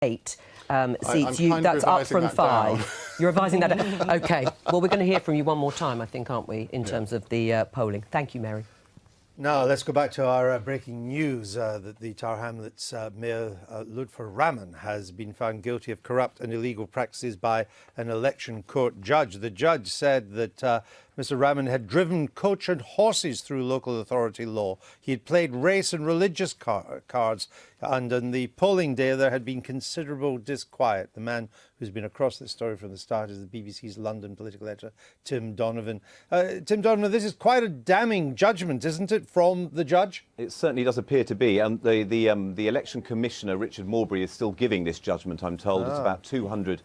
8 seats. That's up from 5. You're revising that down. OK. Well, we're going to hear from you one more time, I think, aren't we, in terms of the polling. Thank you, Mary. Now, let's go back to our breaking news that the Tower Hamlets Mayor Lutfur Rahman has been found guilty of corrupt and illegal practices by an election court judge. The judge said that Mr. Rahman had driven coach and horses through local authority law. He had played race and religious cards, and on the polling day there had been considerable disquiet. The man who's been across this story from the start is the BBC's London political editor, Tim Donovan. Tim Donovan, this is quite a damning judgment, isn't it, from the judge? It certainly does appear to be. The election commissioner, Richard Morbury, is still giving this judgment, I'm told. It's about 200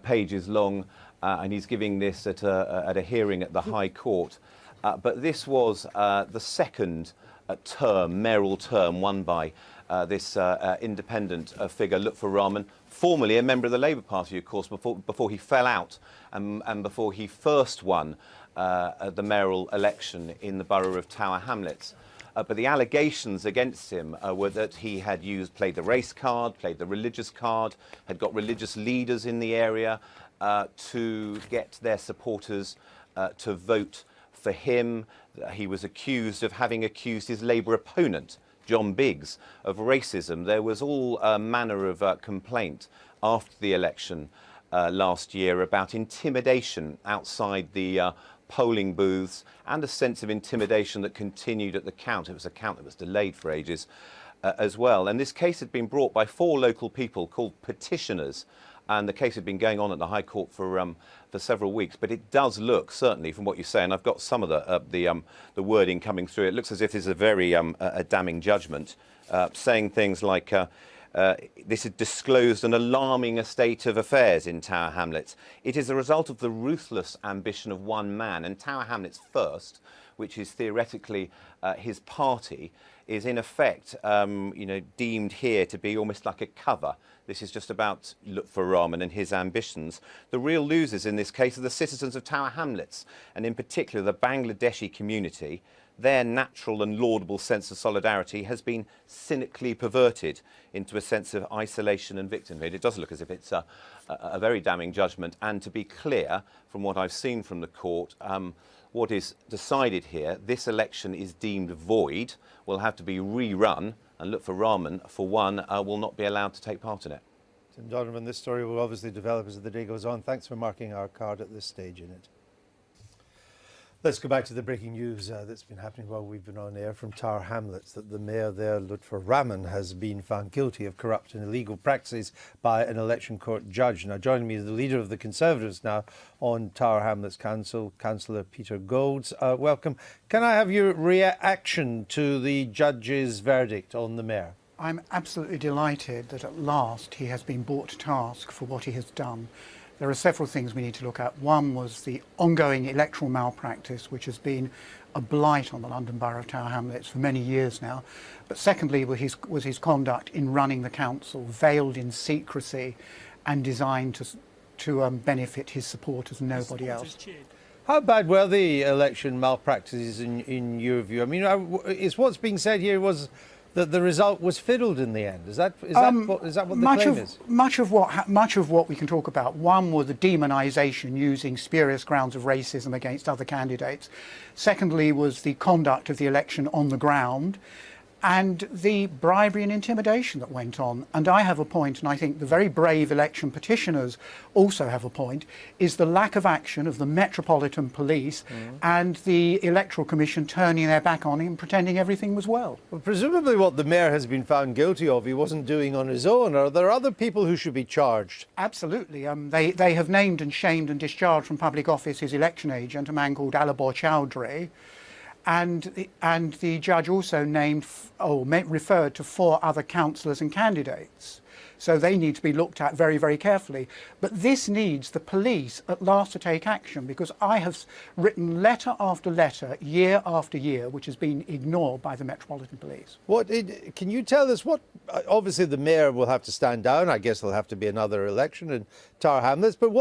pages long, and he's giving this at a hearing at the High Court. But this was the second mayoral term won by this independent figure, Lutfur Rahman, formerly a member of the Labour Party, of course, before he fell out and before he first won the mayoral election in the borough of Tower Hamlets. But the allegations against him were that he had played the race card, played the religious card, had got religious leaders in the area to get their supporters to vote for him. He was accused of having accused his Labour opponent, John Biggs, of racism. There was all manner of complaint after the election last year about intimidation outside the polling booths and a sense of intimidation that continued at the count. It was a count that was delayed for ages as well. And this case had been brought by 4 local people called petitioners. And the case had been going on at the High Court for several weeks. But it does look, certainly from what you say, and I've got some of the wording coming through, it looks as if this is a very a damning judgment, saying things like this had disclosed an alarming state of affairs in Tower Hamlets. It is the result of the ruthless ambition of one man, and Tower Hamlets First, which is theoretically his party, is in effect deemed here to be almost like a cover. This is just about Lutfur Rahman and his ambitions. The real losers in this case are the citizens of Tower Hamlets, and in particular the Bangladeshi community. Their natural and laudable sense of solidarity has been cynically perverted into a sense of isolation and victimhood. It does look as if it's a very damning judgment. And to be clear, from what I've seen from the court, what is decided here, this election is deemed void, will have to be rerun, and Lutfur Rahman, for one, will not be allowed to take part in it. Tim Donovan, this story will obviously develop as the day goes on. Thanks for marking our card at this stage in it. Let's go back to the breaking news that's been happening while we've been on air from Tower Hamlets, that the mayor there, Lutfur Rahman, has been found guilty of corrupt and illegal practices by an election court judge. Now, joining me is the leader of the Conservatives now on Tower Hamlets Council, Councillor Peter Goulds. Welcome. Can I have your reaction to the judge's verdict on the mayor? I'm absolutely delighted that at last he has been brought to task for what he has done. There are several things we need to look at. One was the ongoing electoral malpractice, which has been a blight on the London Borough of Tower Hamlets for many years now. But secondly was his conduct in running the council, veiled in secrecy and designed to benefit his supporters and nobody else. How bad were the election malpractices in your view? I mean, is what's being said here was that the result was fiddled in the end. Is that what the claim is? Much of what we can talk about. One was the demonisation using spurious grounds of racism against other candidates. Secondly was the conduct of the election on the ground, and the bribery and intimidation that went on. And I have a point, and I think the very brave election petitioners also have a point, is the lack of action of the Metropolitan Police and the Electoral Commission turning their back on him, pretending everything was well. Well, presumably what the mayor has been found guilty of, he wasn't doing on his own. Are there other people who should be charged? Absolutely. They have named and shamed and discharged from public office his election agent, a man called Alibor Chowdhury. And the judge also referred to 4 other councillors and candidates. So they need to be looked at very, very carefully. But this needs the police at last to take action, because I have written letter after letter, year after year, which has been ignored by the Metropolitan Police. Can you tell us what? Obviously, the mayor will have to stand down. I guess there'll have to be another election in Tower Hamlets. But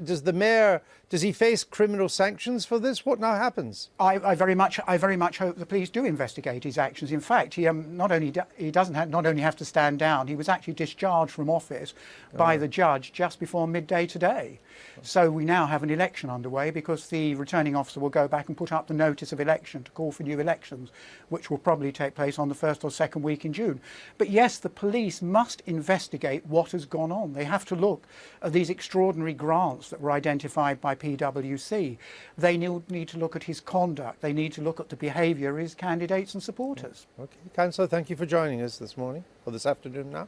does the mayor? Does he face criminal sanctions for this? What now happens? I very much hope the police do investigate his actions. In fact, he doesn't not only have to stand down, he was actually discharged discharged from office by the judge just before midday today. So we now have an election underway because the returning officer will go back and put up the notice of election to call for new elections, which will probably take place on the first or second week in June. But yes, the police must investigate what has gone on. They have to look at these extraordinary grants that were identified by PwC. They need to look at his conduct. They need to look at the behaviour of his candidates and supporters. Okay, Councillor, thank you for joining us this morning, or this afternoon now.